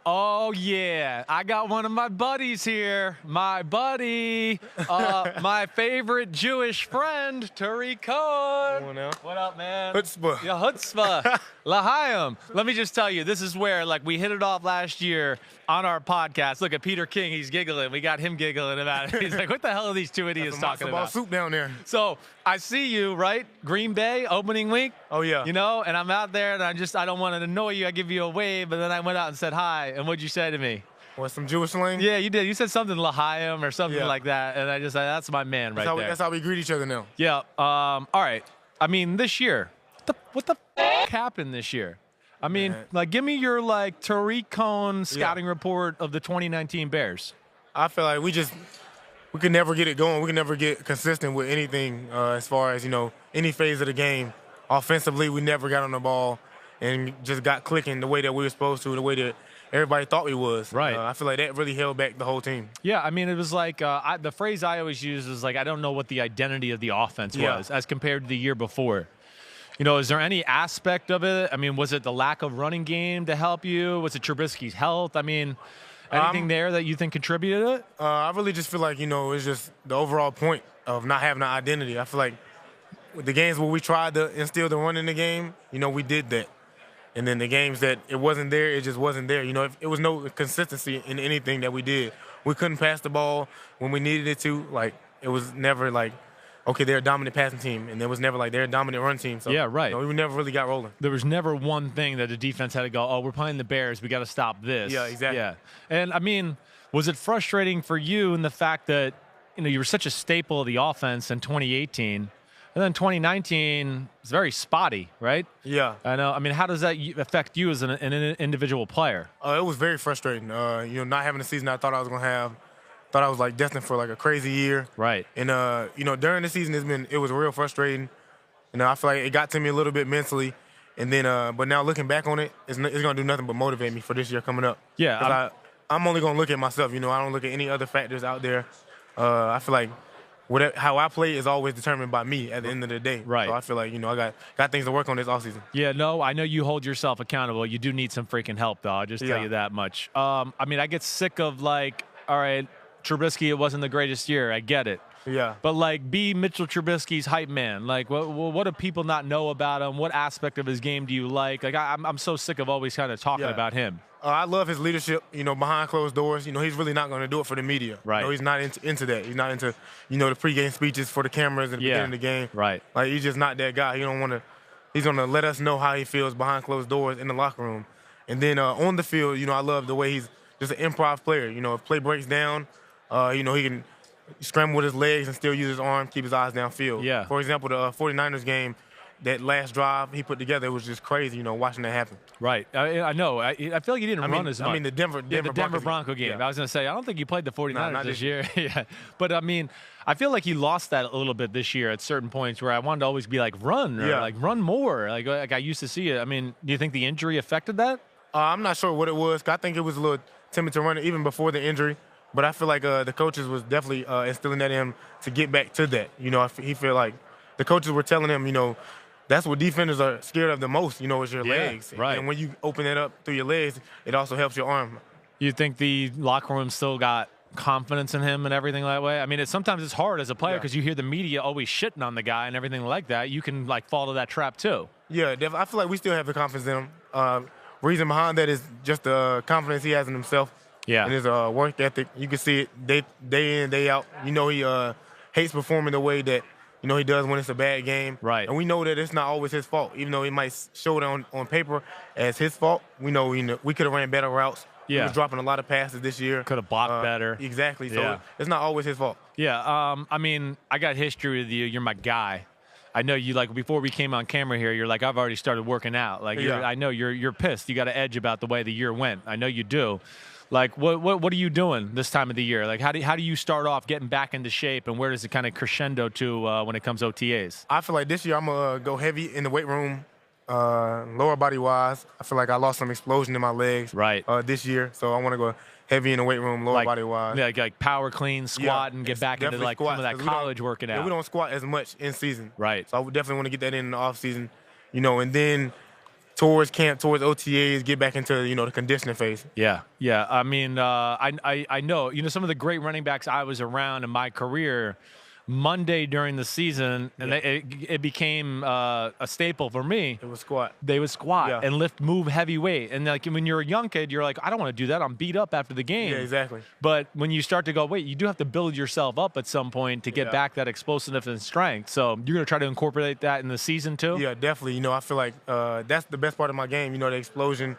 Oh, yeah. I got one of my buddies here. My buddy. My favorite Jewish friend, Tarik Cohen. Come on now. What up, man? Chutzpah. Yeah, chutzpah. L'chaim. Let me just tell you, this is where, like, we hit it off last year on our podcast. Look at Peter King. He's giggling. We got him giggling about it. He's like, what the hell are these two idiots talking about? Soup down there. So I see you, right? Green Bay, opening week. Oh, yeah. You know, and I'm out there, and I don't want to annoy you. I give you a wave, but then I went out and said hi. And what'd you say to me? What, some Jewish slang? Yeah, you did. You said something L'chaim or something like that, and I just said, that's my man right there. That's how we greet each other now. Yeah. All right. I mean, this year, what the f happened this year? I mean, like, give me your, like, Tarik Cohen scouting report of the 2019 Bears. I feel like we could never get it going. We could never get consistent with anything as far as, any phase of the game. Offensively, we never got on the ball and just got clicking the way that we were supposed to, the way that everybody thought we was. Right. I feel like that really held back the whole team. Yeah, I mean, it was like the phrase I always use is, like, I don't know what the identity of the offense was as compared to the year before. Is there any aspect of it? I mean, was it the lack of running game to help you? Was it Trubisky's health? I mean, anything there that you think contributed to it? I really just feel like, it's just the overall point of not having an identity. I feel like with the games where we tried to instill the run in the game, we did that. And then the games that it wasn't there, it just wasn't there. It was no consistency in anything that we did. We couldn't pass the ball when we needed it to. Like, it was never like, okay, they're a dominant passing team, and it was never like they're a dominant run team. So, yeah, right. We never really got rolling. There was never one thing that the defense had to go, oh, we're playing the Bears, we got to stop this. Yeah, exactly. Yeah, and I mean, was it frustrating for you in the fact that you were such a staple of the offense in 2018, and then 2019 is very spotty, right? Yeah. I know. I mean, how does that affect you as an individual player? It was very frustrating. Not having the season I thought I was gonna have. Thought I was like destined for like a crazy year. Right. And during the season it was real frustrating. I feel like it got to me a little bit mentally. And then but now looking back on it, it's gonna do nothing but motivate me for this year coming up. Yeah. I'm only gonna look at myself. I don't look at any other factors out there. I feel like how I play is always determined by me at the end of the day. Right. So I feel like I got things to work on this offseason. Yeah. No, I know you hold yourself accountable. You do need some freaking help, though. I'll just tell you that much. I mean, I get sick of, like, all right, Trubisky, it wasn't the greatest year. I get it. Yeah. But, like, be Mitchell Trubisky's hype man. Like, what do people not know about him? What aspect of his game do you like? Like, I'm so sick of always kind of talking about him. I love his leadership, behind closed doors. He's really not going to do it for the media. Right. He's not into that. He's not into, the pregame speeches for the cameras at the beginning of the game. Right. Like, he's just not that guy. He's going to let us know how he feels behind closed doors in the locker room. And then on the field, I love the way he's just an improv player. If play breaks down, he can scramble with his legs and still use his arm, keep his eyes downfield. Yeah. For example, the 49ers game, that last drive he put together, it was just crazy, watching that happen. Right. I know. I feel like he didn't run as much. I mean, the Denver Bronco game. Yeah. I was going to say, I don't think he played the 49ers not this year. Yeah. But, I mean, I feel like he lost that a little bit this year at certain points where I wanted to always be like, run, or like run more. Like I used to see it. I mean, do you think the injury affected that? I'm not sure what it was. I think it was a little timid to run it even before the injury. But I feel like the coaches was definitely instilling that in him to get back to that. He feel like the coaches were telling him, that's what defenders are scared of the most, is your legs. Right. And when you open that up through your legs, it also helps your arm. You think the locker room still got confidence in him and everything that way? I mean, sometimes it's hard as a player because you hear the media always shitting on the guy and everything like that. You can, like, fall to that trap too. Yeah, I feel like we still have the confidence in him. Reason behind that is just the confidence he has in himself. Yeah. And his work ethic. You can see it day in, day out. He hates performing the way that he does when it's a bad game. Right. And we know that it's not always his fault. Even though he might show it on paper as his fault, we know we could have ran better routes. Yeah. He was dropping a lot of passes this year. Could have blocked better. Exactly. So it's not always his fault. Yeah. I mean, I got history with you. You're my guy. I know you, like, before we came on camera here, you're like, I've already started working out. Like, I know you're pissed. You got an edge about the way the year went. I know you do. Like, what are you doing this time of the year? Like, how do you start off getting back into shape, and where does it kind of crescendo to when it comes to OTAs? I feel like this year I'm going to go heavy in the weight room, lower body-wise. I feel like I lost some explosion in my legs this year, so I want to go heavy in the weight room, lower body-wise. Yeah, like power clean, squat, and get back into, like, some of that college working out. Yeah, we don't squat as much in season. Right. So I would definitely want to get that in the off-season, and then towards camp, towards OTAs, get back into, the conditioning phase. Yeah. I mean, I know, some of the great running backs I was around in my career, Monday during the season, and it became a staple for me. It was squat. They would squat and move heavy weight. And like when you're a young kid, you're like, I don't want to do that. I'm beat up after the game. Yeah, exactly. But when you start to go, wait, you do have to build yourself up at some point to get back that explosiveness and strength. So you're going to try to incorporate that in the season too? Yeah, definitely. I feel like that's the best part of my game, the explosion.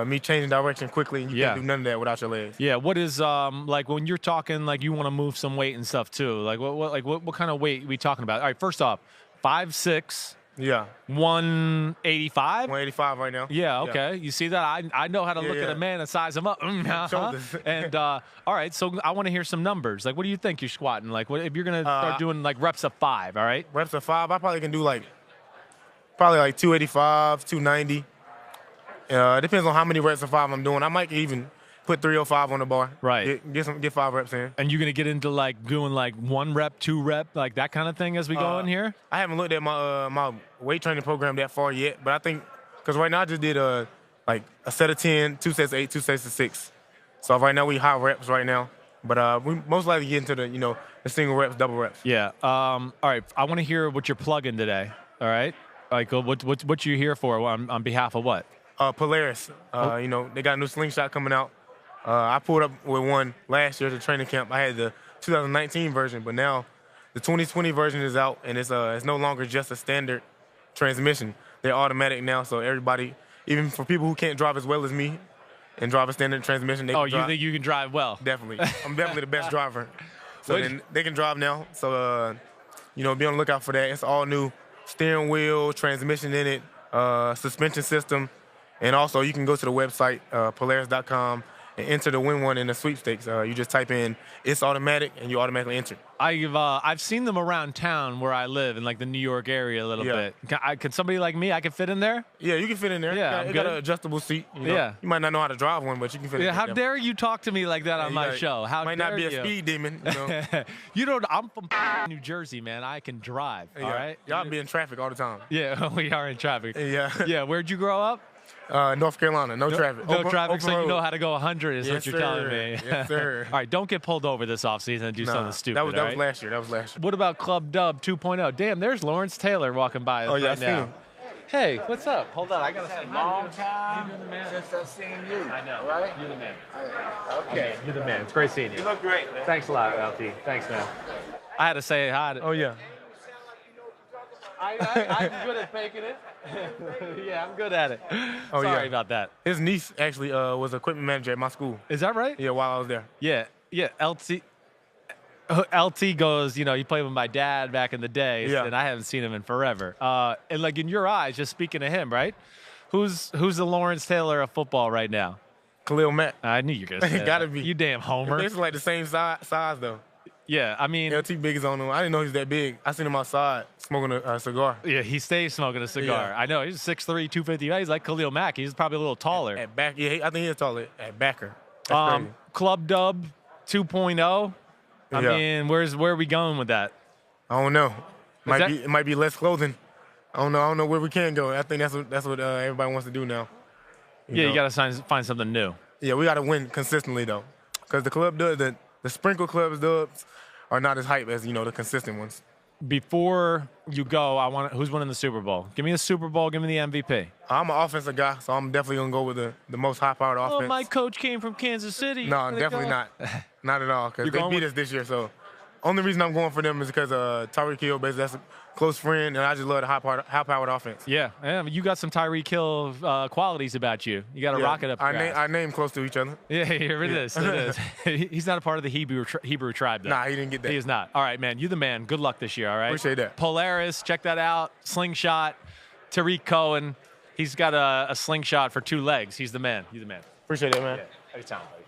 Me changing direction quickly, and you can't do none of that without your legs. Yeah, what is like when you're talking like you want to move some weight and stuff too? Like what kind of weight are we talking about? All right, first off, 5'6". Yeah. 185? 185 right now. Yeah, okay. You see that? I know how to look at a man and size him up. And all right, so I want to hear some numbers. Like, what do you think you're squatting? Like, what if you're gonna start doing like reps of 5? All right. Reps of 5. I probably can do probably 285, 290. It depends on how many reps of 5 I'm doing. I might even put 305 on the bar. Right. Get 5 reps in. And you're gonna get into like doing like 1 rep, 2 rep, like that kind of thing as we go in here? I haven't looked at my weight training program that far yet, but I think because right now I just did a set of 10, 2 sets of 8, 2 sets of 6. So right now we high reps right now, but we most likely get into the single reps, double reps. Yeah. All right. I want to hear what you're plugging today. All right. Like what you here for on behalf of what? Polaris. They got a new slingshot coming out. I pulled up with one last year at the training camp. I had the 2019 version, but now the 2020 version is out, and it's no longer just a standard transmission. They're automatic now, so everybody, even for people who can't drive as well as me and drive a standard transmission, they can drive. You think you can drive well? Definitely. I'm definitely the best driver. So then they can drive now. So, be on the lookout for that. It's all new steering wheel, transmission in it, suspension system. And also, you can go to the website, Polaris.com, and enter to win one in the sweepstakes. You just type in "it's automatic" and you automatically enter. I've seen them around town where I live in like the New York area a little bit. Can somebody like me? I can fit in there. Yeah, you can fit in there. Yeah, you got an adjustable seat. You might not know how to drive one, but you can fit in there. How dare you talk to me like that on my show? How might dare not be you? a speed demon. I'm from New Jersey, man. I can drive. All right. Y'all be in traffic all the time. Yeah, we are in traffic. Yeah. Where'd you grow up? North Carolina, no traffic. No traffic, open so road. you know how to go 100 is what you're telling me. Yes, sir. All right, don't get pulled over this offseason and do something stupid. That was last year. What about Club Dub 2.0? Damn, there's Lawrence Taylor walking by us right now. Hey, what's up? Hold on, I got to say long time since I've seen you. I know. Right? You're the man. Okay. You're the man. It's great seeing you. You look great, man. Thanks a lot, LT. Thanks, man. I had to say hi. Oh, yeah. I'm good at faking it. Yeah, I'm good at it. Sorry about that. His niece actually was equipment manager at my school. Is that right? Yeah, while I was there. Yeah. LT goes, he played with my dad back in the day, and I haven't seen him in forever. And like in your eyes, just speaking to him, right? Who's the Lawrence Taylor of football right now? Khalil Mack. I knew you were going to say that. Gotta be. You damn homer. It's like the same size though. Yeah, I mean, LT big is on him. I didn't know he was that big. I seen him outside smoking a cigar. Yeah, he stays smoking a cigar. I know. He's 6'3", 250. He's like Khalil Mack. He's probably a little taller. At back, I think he's taller at backer. Club Dub 2.0. I mean, where are we going with that? I don't know. It might be less clothing. I don't know where we can go. I think that's what everybody wants to do now. You got to find something new. Yeah, we got to win consistently though, because the club does the sprinkle clubs dubs are not as hype as the consistent ones. Before you go, who's winning the Super Bowl? Give me the Super Bowl. Give me the MVP. I'm an offensive guy, so I'm definitely gonna go with the most high-powered offense. Oh, my coach came from Kansas City. No, definitely not. Not at all, because they beat us this year. So, only reason I'm going for them is because Tarik Cohen, basically, that's a close friend, and I just love the high-powered offense. Yeah, you got some Tarik Cohen qualities about you. You got to rock it up. Our name close to each other. Yeah, here it is. It is. He's not a part of the Hebrew tribe, though. Nah, he didn't get that. He is not. All right, man, you the man. Good luck this year, all right? Appreciate that. Polaris, check that out. Slingshot, Tarik Cohen. He's got a slingshot for 2 legs. He's the man. You're the man. Appreciate it, man. Yeah, anytime, buddy.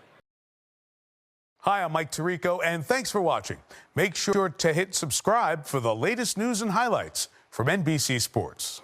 Hi, I'm Mike Tirico, and thanks for watching. Make sure to hit subscribe for the latest news and highlights from NBC Sports.